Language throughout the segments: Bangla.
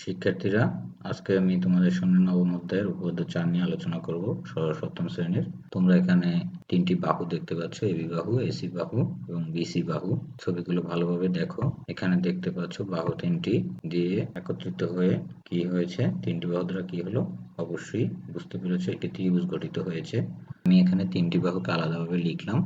শিক্ষার্থীরা, আজকে আমি তোমাদের সামনে নবম অধ্যায়ের উপপাদ্য 4 নিয়ে আলোচনা করব। সপ্তম শ্রেণীর। তোমরা এখানে তিনটি বাহু দেখতে পাচ্ছ, এবি বাহু, এসি বাহু এবং বিসি বাহু। ছবিগুলো ভালোভাবে দেখো। এখানে দেখতে পাচ্ছ বাহু তিনটি দিয়ে একত্রিত হয়ে কি হয়েছে, তিনটি বাহু দ্বারা কি হলো, অবশ্যই বুঝতে পেরেছো একটি ত্রিভুজ গঠিত হয়েছে। আমি এখানে তিনটি বাহুকে আলাদাভাবে লিখলাম।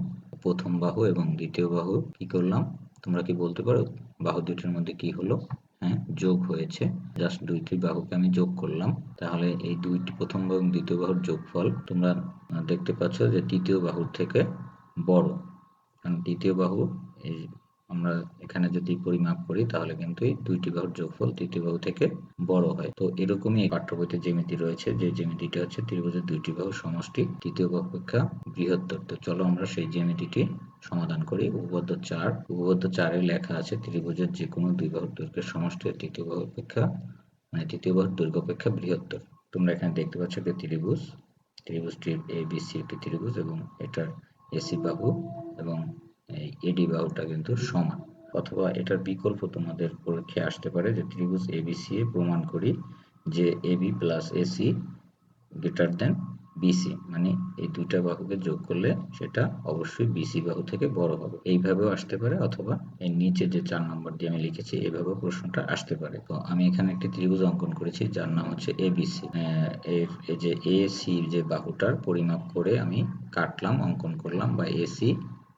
প্রথম বাহু এবং দ্বিতীয় বাহু কি করলাম, তোমরা কি বলতে পারো বাহু দুটির মধ্যে কি হলো? হ্যাঁ, যোগ হয়েছে। জাস্ট দুইটি বাহুকে আমি যোগ করলাম, তাহলে এই দুইটি প্রথম বাহু এবং দ্বিতীয় বাহুর যোগফল তোমরা দেখতে পাচ্ছ যে তৃতীয় বাহুর থেকে বড়। কারণ তৃতীয় বাহু এই আমরা এখানে যদি পরিমাপ করি তাহলে কিন্তু এই দুইটি বাহুর যোগফল তৃতীয় বাহু থেকে বড় হয়। তো এরকমই পাঠ্যবইতে জ্যামিতি রয়েছে, যে জ্যামিতিটা হচ্ছে ত্রিভুজের দুইটি বাহুর সমষ্টি তৃতীয় বাহু অপেক্ষা বৃহত্তর। তো চলো আমরা সেই জ্যামিতিটি সমাধান করি। উপপাদ্য 4 লেখা আছে ত্রিভুজের যে কোনো দুই বাহুর দৈর্ঘ্যের সমষ্টি তৃতীয় বাহু অপেক্ষা তৃতীয় বাহুর দৈর্ঘ্য অপেক্ষা বৃহত্তর। তোমরা এখানে দেখতে পাচ্ছ একটি ত্রিভুজটির ABC একটি ত্রিভুজ এবং এটার এসি বাহু এবং এই এডি বাহুটা কিন্তু সমান। অথবা এটার বিকল্প তোমাদের পরীক্ষায় আসতে পারে যে ত্রিভুজ ABC এ প্রমাণ করি যে AB plus AC greater than BC, মানে এই দুইটা বাহুকে যোগ করলে সেটা অবশ্যই বিসি বাহু থেকে বড় হবে। এইভাবেও আসতে পারে, অথবা এর নিচে যে 4 নম্বর দিয়ে আমি লিখেছি এভাবেও প্রশ্নটা আসতে পারে। তো আমি এখানে একটি ত্রিভুজ অঙ্কন করেছি যার নাম হচ্ছে এবিসি। এই যে এসি যে বাহুটার পরিমাপ করে আমি কাটলাম, অঙ্কন করলাম বা এসি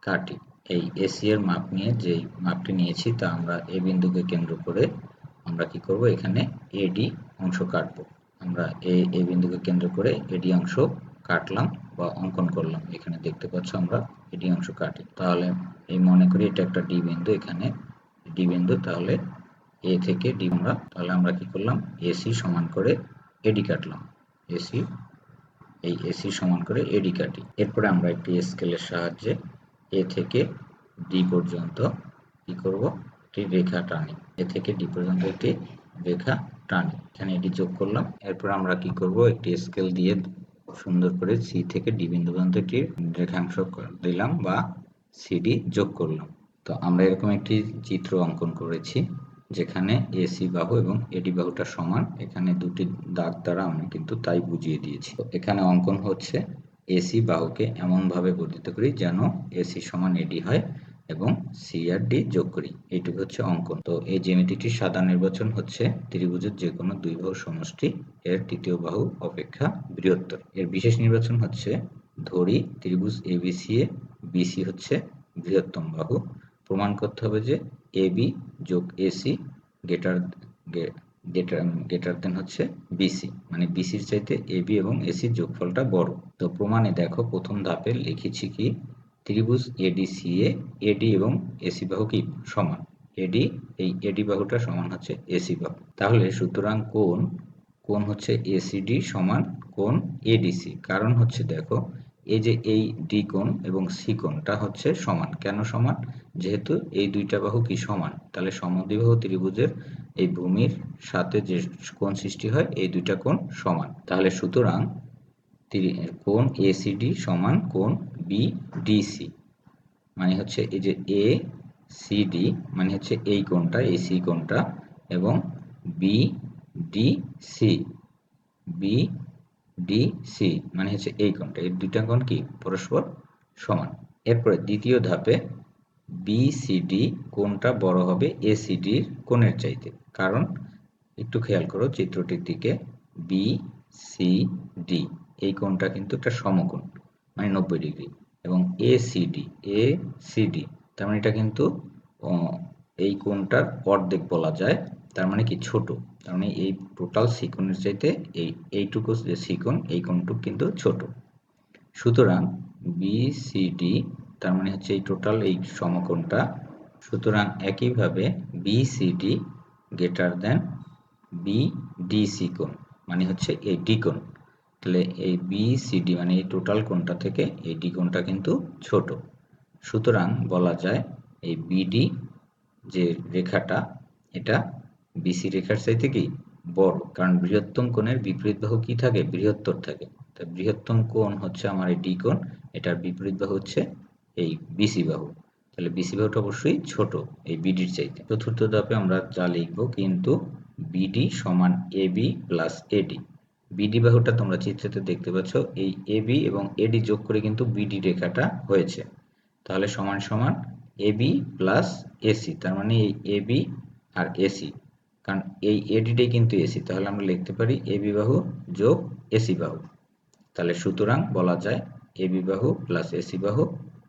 কাটি। এই এসি এর মাপ নিয়ে যে মাপটি নিয়েছি তা আমরা এ বিন্দুকে কেন্দ্র করে আমরা কি করব, এখানে এডি অংশ কাটবো। আমরা এই বিন্দুকে কেন্দ্র করে এডি অংশ কাটলাম বা অঙ্কন করলাম। এখানে দেখতে পাচ্ছ আমরা এডি অংশ কাটি। তাহলে এই মনে করি এটা একটা ডি বিন্দু, এখানে ডি বিন্দু, তাহলে এ থেকে ডি তাহলে আমরা কি করলাম, এসি সমান করে এডি কাটলাম। এসি সমান করে এডি কাটি। এরপরে আমরা একটি স্কেলের সাহায্যে এ থেকে ডি পর্যন্ত কি করব, একটি রেখা টানি। এ থেকে ডি পর্যন্ত একটি রেখা টানি। এখানে এটি যোগ করলাম। এরপর আমরা কি করব, একটি স্কেল দিয়ে সুন্দর করে সি থেকে ডি বিন্দু পর্যন্ত একটি রেখাংশ দিলাম বা সিডি যোগ করলাম। তো আমরা এরকম একটি চিত্র অঙ্কন করেছি যেখানে এসি বাহু এবং এডি বাহুটা সমান। এখানে দুটি দাগ দ্বারা আমি কিন্তু তাই বুঝিয়ে দিয়েছি। তো এখানে অঙ্কন হচ্ছে এসি বাহুকে এমন ভাবে বর্ধিত করি যেন এসি সমান এডি হয় এবং সি আর ডি যোগ করি। এইটুকু হচ্ছে অঙ্কন। তো এই জ্যামিতিটির সাধারণ নির্বাচন হচ্ছে ত্রিভুজের যে কোনো দুই বাহুর সমষ্টি এর তৃতীয় বাহু অপেক্ষা বৃহত্তর। এর বিশেষ নির্বাচন হচ্ছে ধরি ত্রিভুজ এবিসি এ বিসি হচ্ছে বৃহত্তম বাহু। প্রমাণ করতে হবে যে এবি যোগ এসি গ্রেটার দেন হচ্ছে বিসি, মানে বিসির চাইতে এবি এবং এসির যোগফলটা বড়। তো প্রমাণে দেখো প্রথম ধাপে লিখেছি কি, ত্রিভুজ এডিসি এ এডি এবং এসি বাহু কি সমান। এই এডি বাহুটা সমান হচ্ছে এসি বাহু। তাহলে সুতরাং কোণ হচ্ছে এসিডি সমান কোণ এডিসি। কারণ হচ্ছে দেখো এই যে এই ডি কোণ এবং সি কোণটা হচ্ছে সমান। কেন সমান? যেহেতু এই দুইটা বাহু কি সমান, তাহলে সমদ্বিবাহু ত্রিভুজের এই ভূমির সাথে যে কোণ সৃষ্টি হয় এই দুইটা কোণ সমান। তাহলে সুতরাং কোণ এসিডি সমান কোণ বিডিসি, মানে হচ্ছে এই যে এ সিডি মানে হচ্ছে এই কোণটা, এসি কোণটা, এবং বিডিসি মানে হচ্ছে এই কোণটা। এই দুইটা কোণ কি পরস্পর সমান। এরপরে দ্বিতীয় ধাপে বিসিডি কোণটা বড় হবে এসিডির কোণের চাইতে। কারণ একটু খেয়াল করো চিত্রটির দিকে, বিসিডি এই কোণটা কিন্তু একটা সমকোণ, মানে 90 ডিগ্রি, এবং এসিডি তার মানে এটা কিন্তু এই কোণটার অর্ধেক বলা যায়। তার মানে কি ছোট, তার মানে এই টোটাল সি কোণের চাইতে এইটুকু যে সি কোণ এই কোণটুকু কিন্তু ছোট। সুতরাং বিসিডি তার মানে হচ্ছে এই টোটাল এই সমকোণটা। সুতরাং একইভাবে বিসিডি গ্রেটার দেন বিডিসি কোণ, মানে হচ্ছে এই ডি কোণ। তাহলে এই বিসিডি মানে এই টোটাল কোণটা থেকে এই ডি কোণটা কিন্তু ছোট। সুতরাং বলা যায় এই বিডি যে রেখাটা এটা বিসি রেখার চাইতে কি বড়। কারণ বৃহত্তম কোণের বিপরীত বাহু কি থাকে, বৃহত্তর থাকে। তাই বৃহত্তম কোণ হচ্ছে আমার এই ডি কোণ, এটার বিপরীত বাহু হচ্ছে এই বিসি বাহু। তাহলে বিসি বাহুটা অবশ্যই ছোট এই বিডির চাইতে। চতুর্থ ধাপে আমরা যা লিখবো, কিন্তু বিডি সমান এবি প্লাস এডি। বিডি বাহুটা তোমরা চিত্রতে দেখতে পাচ্ছ, এই এবি এবং এডি যোগ করে কিন্তু বিডি রেখাটা হয়েছে। তাহলে সমান সমান এবি প্লাস এসি, তার মানে এই এবি আর এসি, কারণ এই এডিটাই কিন্তু এসি, তাহলে আমরা লিখতে পারি এবি বাহু যোগ এসি বাহু। তাহলে সুতরাং বলা যায় এবি বাহু প্লাস এসি বাহু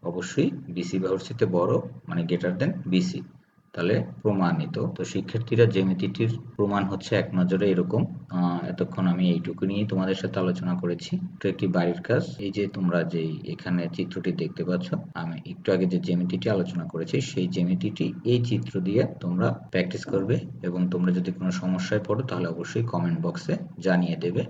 অবশ্যই বিসি বাহুর চেয়ে বড়, মানে গ্রেটার দেন বিসি। তাহলে প্রমাণিত। তো শিক্ষার্থীরা, জ্যামিতিটির প্রমাণ হচ্ছে এক নজরে এরকম। এতক্ষণ আমি এইটুকু নিয়েই তোমাদের সাথে আলোচনা করেছি। তো একটি বাড়ির কাজ, এই যে তোমরা যে এখানে চিত্রটি দেখতে পাচ্ছ, আমি একটু আগে যে জ্যামিতিটি আলোচনা করেছি সেই জ্যামিতিটি এই চিত্র দিয়ে তোমরা প্র্যাকটিস করবে, এবং তোমরা যদি কোনো সমস্যায় পড়ো তাহলে অবশ্যই কমেন্ট বক্সে জানিয়ে দেবে।